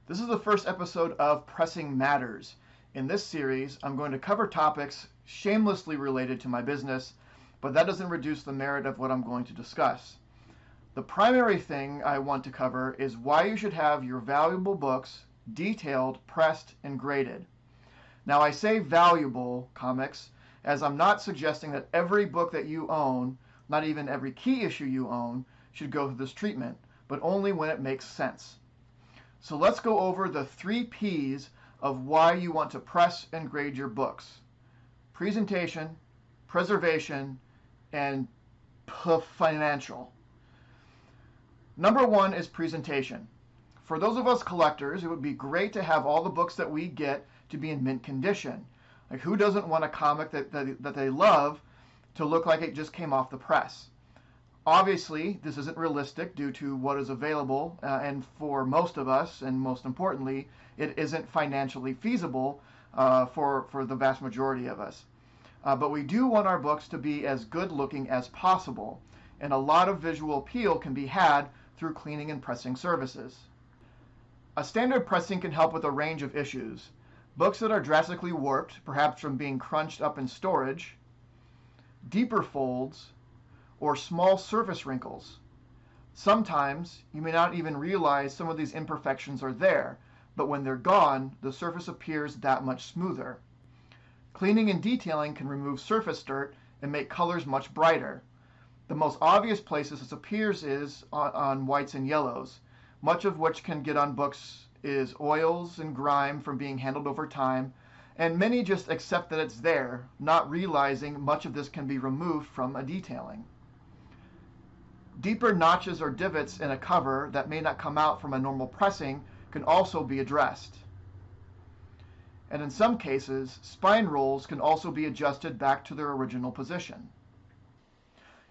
This is the first episode of Pressing Matters. In this series, I'm going to cover topics shamelessly related to my business, but that doesn't reduce the merit of what I'm going to discuss. The primary thing I want to cover is why you should have your valuable books detailed, pressed, and graded. Now, I say valuable comics as I'm not suggesting that every book that you own, not even every key issue you own, should go through this treatment, but only when it makes sense. So let's go over the 3 P's of why you want to press and grade your books: presentation, preservation, and financial. Number 1 is presentation. For those of us collectors, it would be great to have all the books that we get to be in mint condition. Like, who doesn't want a comic that they love to look like it just came off the press? Obviously, this isn't realistic due to what is available, and for most of us, and most importantly, it isn't financially feasible for the vast majority of us. But we do want our books to be as good looking as possible, and a lot of visual appeal can be had through cleaning and pressing services. A standard pressing can help with a range of issues. Books that are drastically warped, perhaps from being crunched up in storage, deeper folds, or small surface wrinkles. Sometimes you may not even realize some of these imperfections are there, but when they're gone, the surface appears that much smoother. Cleaning and detailing can remove surface dirt and make colors much brighter. The most obvious places this appears is on whites and yellows, much of which can get on books is oils and grime from being handled over time, and many just accept that it's there, not realizing much of this can be removed from a detailing. Deeper notches or divots in a cover that may not come out from a normal pressing can also be addressed. And in some cases, spine rolls can also be adjusted back to their original position.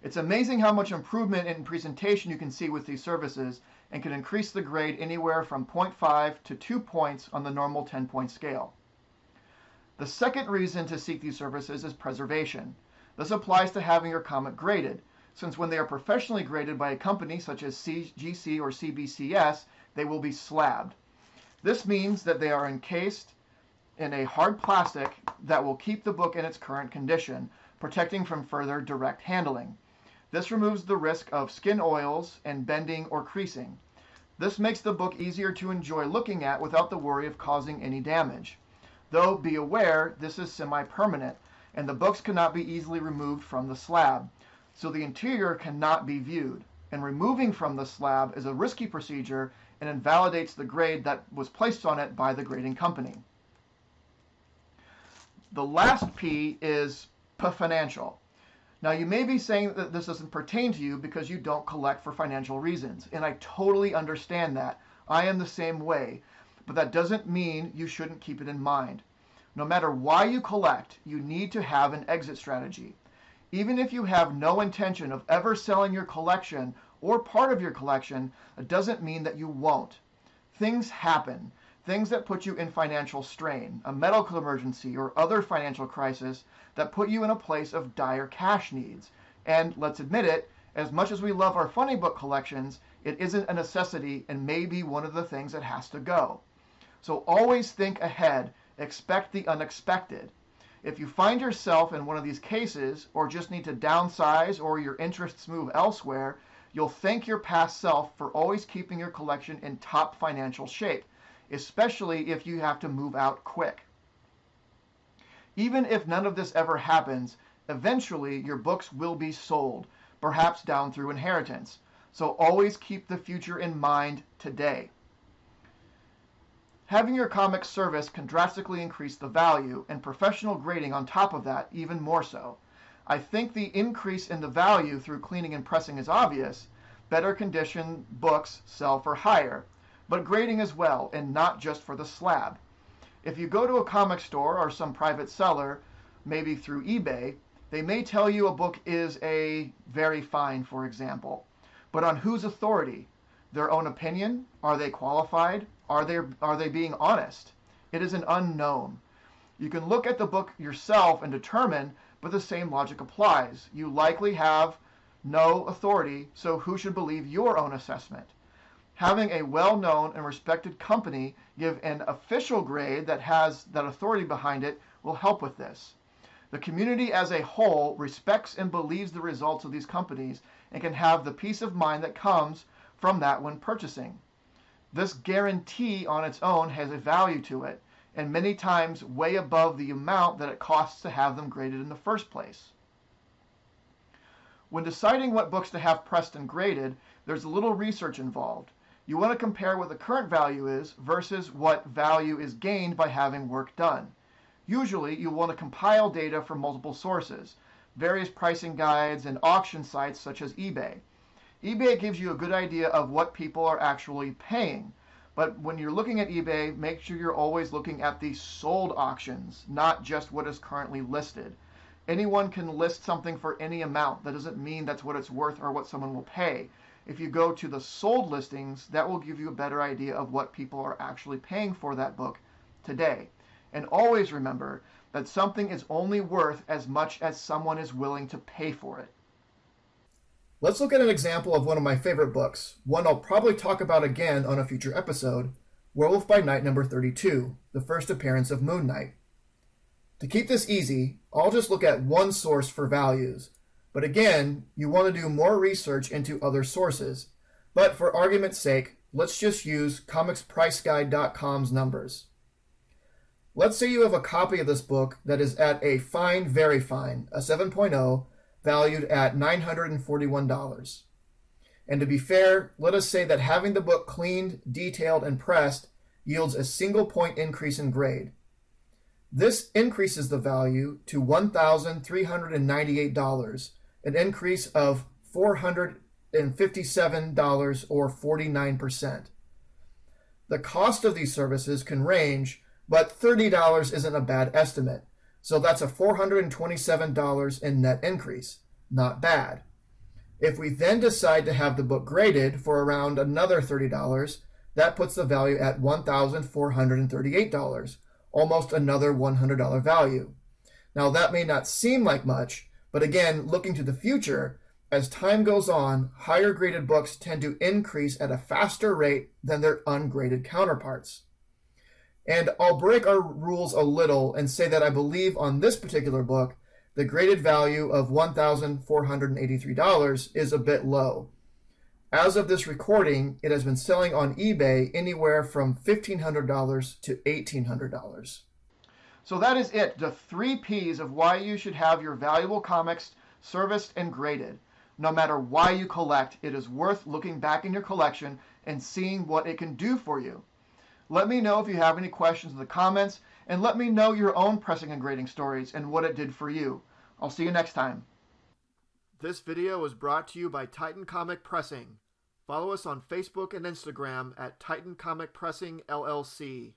It's amazing how much improvement in presentation you can see with these services, and can increase the grade anywhere from 0.5 to 2 points on the normal 10-point scale. The second reason to seek these services is preservation. This applies to having your comic graded, since when they are professionally graded by a company such as CGC or CBCS, they will be slabbed. This means that they are encased in a hard plastic that will keep the book in its current condition, protecting from further direct handling. This removes the risk of skin oils and bending or creasing. This makes the book easier to enjoy looking at without the worry of causing any damage. Though be aware, this is semi-permanent, and the books cannot be easily removed from the slab, so the interior cannot be viewed, and removing from the slab is a risky procedure and invalidates the grade that was placed on it by the grading company. The last P is financial. Now, you may be saying that this doesn't pertain to you because you don't collect for financial reasons, and I totally understand that. I am the same way, but that doesn't mean you shouldn't keep it in mind. No matter why you collect, you need to have an exit strategy. Even if you have no intention of ever selling your collection or part of your collection, it doesn't mean that you won't. Things happen. Things that put you in financial strain, a medical emergency, or other financial crisis that put you in a place of dire cash needs. And let's admit it, as much as we love our funny book collections, it isn't a necessity and may be one of the things that has to go. So always think ahead. Expect the unexpected. If you find yourself in one of these cases, or just need to downsize or your interests move elsewhere, you'll thank your past self for always keeping your collection in top financial shape, especially if you have to move out quick. Even if none of this ever happens, eventually your books will be sold, perhaps down through inheritance. So always keep the future in mind today. Having your comic service can drastically increase the value, and professional grading on top of that even more so. I think the increase in the value through cleaning and pressing is obvious. Better conditioned books sell for higher, but grading as well, and not just for the slab. If you go to a comic store or some private seller, maybe through eBay, they may tell you a book is a very fine, for example. But on whose authority? Their own opinion? Are they qualified? Are they being honest? It is an unknown. You can look at the book yourself and determine, but the same logic applies. You likely have no authority, so who should believe your own assessment? Having a well-known and respected company give an official grade that has that authority behind it will help with this. The community as a whole respects and believes the results of these companies and can have the peace of mind that comes from that when purchasing. This guarantee on its own has a value to it, and many times way above the amount that it costs to have them graded in the first place. When deciding what books to have pressed and graded, there's a little research involved. You want to compare what the current value is versus what value is gained by having work done. Usually, you want to compile data from multiple sources, various pricing guides and auction sites such as eBay. eBay gives you a good idea of what people are actually paying. But when you're looking at eBay, make sure you're always looking at the sold auctions, not just what is currently listed. Anyone can list something for any amount. That doesn't mean that's what it's worth or what someone will pay. If you go to the sold listings, that will give you a better idea of what people are actually paying for that book today. And always remember that something is only worth as much as someone is willing to pay for it. Let's look at an example of one of my favorite books, one I'll probably talk about again on a future episode, Werewolf by Night number 32, the first appearance of Moon Knight. To keep this easy, I'll just look at one source for values, but again, you want to do more research into other sources. But for argument's sake, let's just use comicspriceguide.com's numbers. Let's say you have a copy of this book that is at a fine, very fine, a 7.0, valued at $941. And to be fair, let us say that having the book cleaned, detailed, and pressed yields a single point increase in grade. This increases the value to $1,398, an increase of $457 or 49%. The cost of these services can range, but $30 isn't a bad estimate. So that's a $427 in net increase. Not bad. If we then decide to have the book graded for around another $30, that puts the value at $1,438, almost another $100 value. Now that may not seem like much, but again, looking to the future, as time goes on, higher graded books tend to increase at a faster rate than their ungraded counterparts. And I'll break our rules a little and say that I believe on this particular book, the graded value of $1,483 is a bit low. As of this recording, it has been selling on eBay anywhere from $1,500 to $1,800. So that is it, the 3 P's of why you should have your valuable comics serviced and graded. No matter why you collect, it is worth looking back in your collection and seeing what it can do for you. Let me know if you have any questions in the comments, and let me know your own pressing and grading stories and what it did for you. I'll see you next time. This video was brought to you by Titan Comic Pressing. Follow us on Facebook and Instagram at Titan Comic Pressing LLC.